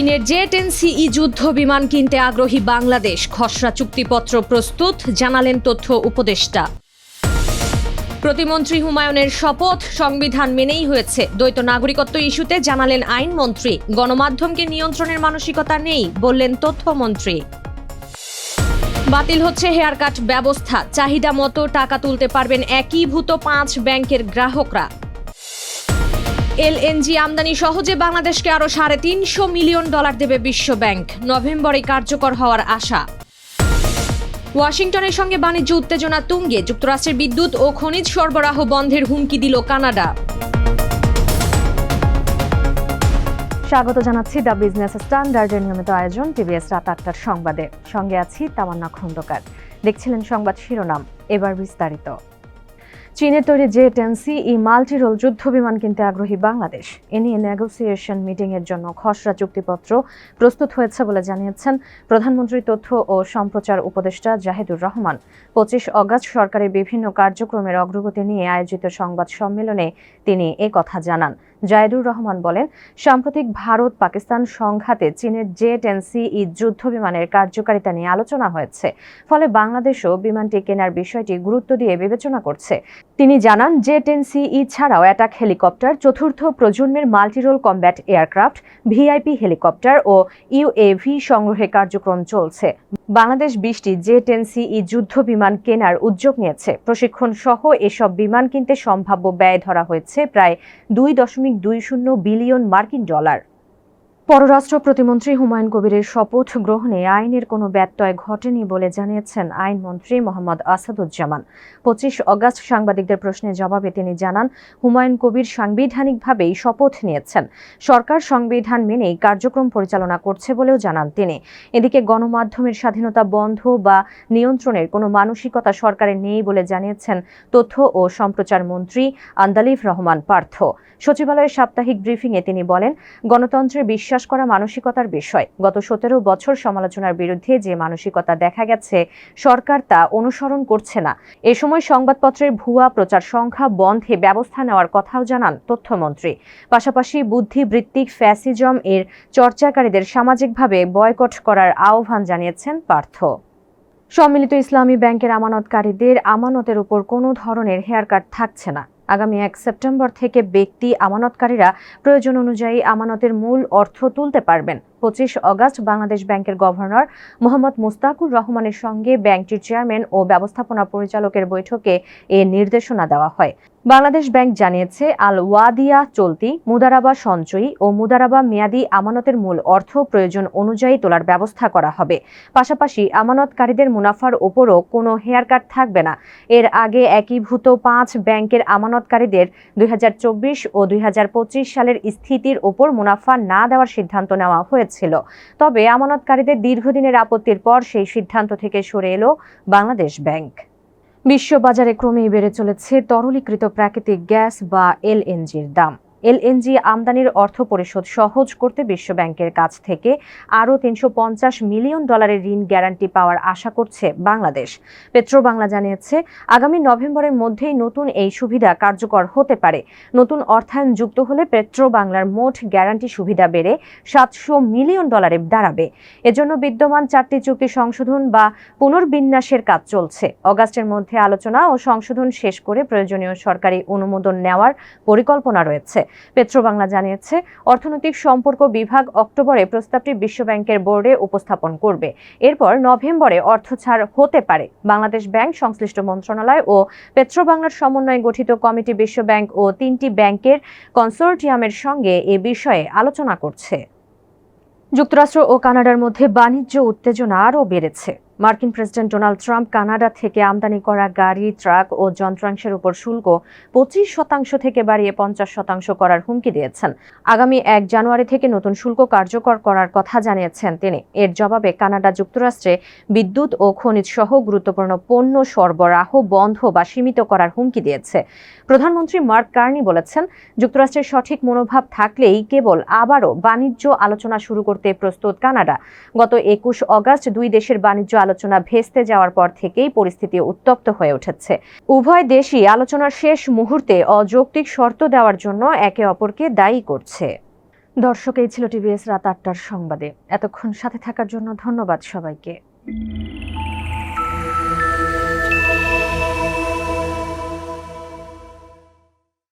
চীনের জে-10সিই যুদ্ধ বিমান কিনতে আগ্রহী বাংলাদেশ, খসড়া চুক্তিপত্র প্রস্তুত, জানালেন তথ্য উপদেষ্টা। প্রতিমন্ত্রী হুমায়ুনের শপথ সংবিধান মেনেই হয়েছে, দ্বৈত নাগরিকত্ব ইস্যুতে জানালেন আইনমন্ত্রী। গণমাধ্যমকে নিয়ন্ত্রণের মানসিকতা নেই, বললেন তথ্যমন্ত্রী। বাতিল হচ্ছে হেয়ার কাট ব্যবস্থা, চাহিদা মতো টাকা তুলতে পারবেন একীভূত 5 ব্যাংকের গ্রাহকরা। এলএনজি আমদানি সহজে বাংলাদেশকে আরও $350 মিলিয়ন দেবে বিশ্বব্যাংক, নভেম্বরে কার্যকর হওয়ার আশা। ওয়াশিংটনের সঙ্গে বাণিজ্য উত্তেজনা তুঙ্গে, যুক্তরাষ্ট্রের বিদ্যুৎ ও খনিজ সরবরাহ বন্ধের হুমকি দিল কানাডা। স্বাগত জানাচ্ছি দ্য বিজনেস স্ট্যান্ডার্ডের নিয়মিত আয়োজন টিভিএস রাত 8টার সংবাদে। সঙ্গে আছি তামান্না খন্দকার। দেখছিলেন সংবাদ শিরোনাম, এবার বিস্তারিত। চীনের তৈরি জে-10সিই মাল্টিরোল যুদ্ধ বিমান কিনতে আগ্রহী বাংলাদেশ। এ নিয়ে নেগোসিয়েশন মিটিংয়ের জন্য খসড়া চুক্তিপত্র প্রস্তুত হয়েছে বলে জানিয়েছেন প্রধানমন্ত্রী তথ্য ও সম্প্রচার উপদেষ্টা জাহিদুর রহমান। 25 অগাস্ট সরকারের বিভিন্ন কার্যক্রমের অগ্রগতি নিয়ে আয়োজিত সংবাদ সম্মেলনে তিনি কথা জানান। জাহিদুর রহমান বলেন, সাম্প্রতিক ভারত পাকিস্তান সংঘাতে চীনের জে-10সিই যুদ্ধ বিমানের কার্যকারিতা নিয়ে আলোচনা হয়েছে, ফলে বাংলাদেশও বিমানটি কেনার বিষয়টি গুরুত্ব দিয়ে বিবেচনা করছে। তিনি জানান, জে-10সিই ছাড়াও অ্যাটাক হেলিকপ্টার, চতুর্থ প্রজন্মের multirole combat aircraft, VIP helicopter ও ইউএভি সংগ্রহের কার্যক্রম চলছে। বাংলাদেশ 20টি জে-10সিই যুদ্ধ বিমান কেনার উদ্যোগ নিয়েছে। প্রশিক্ষণ সহ এসব বিমান কিনতে সম্ভাব্য ব্যয় ধরা হয়েছে প্রায় $2.20 বিলিয়ন মার্কিন। পররাষ্ট্র প্রতিমন্ত্রী হুমায়ুন কবিরের শপথ গ্রহণে আইনের কোনো ব্যত্যয় ঘটেনি বলে জানিয়েছেন আইনমন্ত্রী মোহাম্মদ আসাদুজ্জামান। 25 অগাস্ট সাংবাদিকদের প্রশ্নের জবাবে তিনি জানান, হুমায়ুন কবির সাংবিধানিকভাবেই শপথ নিয়েছেন। সরকার সংবিধান মেনেই কার্যক্রম পরিচালনা করছে বলেও জানান তিনি। এদিকে গণমাধ্যমের স্বাধীনতা বন্ধ বা নিয়ন্ত্রণের কোনো মানসিকতা সরকারের নেই বলে জানিয়েছেন তথ্য ও সম্প্রচার মন্ত্রী আন্দালিফ রহমান পার্থ। সচিবালয়ের সাপ্তাহিক ব্রিফিংয়ে তিনি বলেন, গণতন্ত্রে বিশ্বাস করা মানসিকতার বিষয়। গত 17 বছর সমালোচনার বিরুদ্ধে যে মানসিকতা দেখা গেছে, সরকার তা অনুসরণ করছে না। এ সময় সংবাদপত্রের ভুয়া প্রচার সংখ্যা বন্ধে ব্যবস্থা নেওয়ার কথাও জানান তথ্যমন্ত্রী। পাশাপাশি বুদ্ধিবৃত্তিক ফ্যাসিজম এর চর্চাকারীদের সামাজিকভাবে বয়কট করার আহ্বান জানিয়েছেন পার্থ। সম্মিলিত ইসলামী ব্যাংকের আমানতকারীদের আমানতের উপর কোনো ধরনের হেয়ারকাট থাকছে না। আগামী 1 সেপ্টেম্বর থেকে ব্যক্তি আমানতকারীরা প্রয়োজন অনুযায়ী আমানতের মূল অর্থ তুলতে পারবেন। 25 অগাস্ট বাংলাদেশ ব্যাংকের গভর্নর মোহাম্মদ মুস্তাকুর রহমানের সঙ্গে ব্যাংকটির চেয়ারম্যান ও ব্যবস্থাপনা পরিচালকের বৈঠকে এ নির্দেশনা দেওয়া হয়। বাংলাদেশ ব্যাংক জানিয়েছে, আল ওয়াদিয়া চলতি, মুদারাবা সঞ্চয়ী ও মুদারাবা মেয়াদি আমানতের মূল অর্থ প্রয়োজন অনুযায়ী তোলার ব্যবস্থা করা হবে। পাশাপাশি আমানতকারীদের মুনাফার ওপরও কোনো হেয়ারকাট থাকবে না। এর আগে একীভূত 5 ব্যাংকের আমানতকারীদের 2024 ও 2025 সালের স্থিতির ওপর মুনাফা না দেওয়ার সিদ্ধান্ত নেওয়া হয়েছিল। তবে আমানতকারীদের দীর্ঘদিনের আপত্তির পর সেই সিদ্ধান্ত থেকে সরে এলো বাংলাদেশ ব্যাংক। বিশ্ববাজারে ক্রমেই বেড়ে চলেছে তরলীকৃত প্রাকৃতিক গ্যাস বা এলএনজির দাম। এলএনজি আমদানির অর্থ পরিশোধ সহজ করতে বিশ্বব্যাংকের কাছ থেকে আরও $350 মিলিয়ন ঋণ গ্যারান্টি পাওয়ার আশা করছে বাংলাদেশ। পেট্রোবাংলা জানিয়েছে, আগামী নভেম্বরের মধ্যেই নতুন এই সুবিধা কার্যকর হতে পারে। নতুন অর্থায়ন যুক্ত হলে পেট্রোবাংলার মোট গ্যারান্টি সুবিধা বেড়ে $700 মিলিয়ন দাঁড়াবে। এজন্য বিদ্যমান 4টি চুক্তি সংশোধন বা পুনর্বিন্যাসের কাজ চলছে। অগাস্টের মধ্যে আলোচনা ও সংশোধন শেষ করে প্রয়োজনীয় সরকারি অনুমোদন নেওয়ার পরিকল্পনা রয়েছে। পেট্রোবাংলা জানিয়েছে, অর্থনৈতিক সম্পর্ক বিভাগ অক্টোবরে প্রস্তাবটি বিশ্বব্যাংকের বোর্ডে উপস্থাপন করবে। এরপর নভেম্বরে অর্থ ছাড় হতে পারে। বাংলাদেশ ব্যাংক, সংশ্লিষ্ট মন্ত্রণালয় ও পেট্রোবাংলার সমন্বয়ে গঠিত কমিটি বিশ্বব্যাংক ও 3টি ব্যাংকের কনসোর্টিয়ামের সঙ্গে এ বিষয়ে আলোচনা করছে। যুক্তরাষ্ট্র ও কানাডার মধ্যে বাণিজ্য উত্তেজনা আরও বেড়েছে। মার্কিন প্রেসিডেন্ট ডোনাল্ড ট্রাম্প কানাডা থেকে আমদানি করা গাড়ি, ট্রাক ও যন্ত্রাংশের উপর শুল্ক 25% থেকে বাড়িয়ে 50% করার হুমকি দিয়েছেন। আগামী 1 জানুয়ারি থেকে নতুন শুল্ক কার্যকর করার কথা জানিয়েছেন তিনি। এর জবাবে কানাডা যুক্তরাষ্ট্রে বিদ্যুৎ ও খনিজ সহ গুরুত্বপূর্ণ পণ্য সরবরাহ বন্ধ বা সীমিত করার হুমকি দিয়েছে। প্রধানমন্ত্রী মার্ক কার্নি বলেছেন, যুক্তরাষ্ট্রের সঠিক মনোভাব থাকলেই কেবল আবারও বাণিজ্য আলোচনা শুরু করতে প্রস্তুত কানাডা। গত 21 অগাস্ট দুই দেশের বাণিজ্য আলোচনা ভেস্তে যাওয়ার পর থেকেই পরিস্থিতি উত্তপ্ত হয়ে উঠেছে। উভয় দেশই আলোচনার শেষ মুহূর্তে অযৌক্তিক শর্ত দেওয়ার জন্য একে অপরকে দায়ী করছে। দর্শক, এই ছিল টিভিএস রাত ৮টার সংবাদে। এতক্ষণ সাথে থাকার জন্য ধন্যবাদ সবাইকে।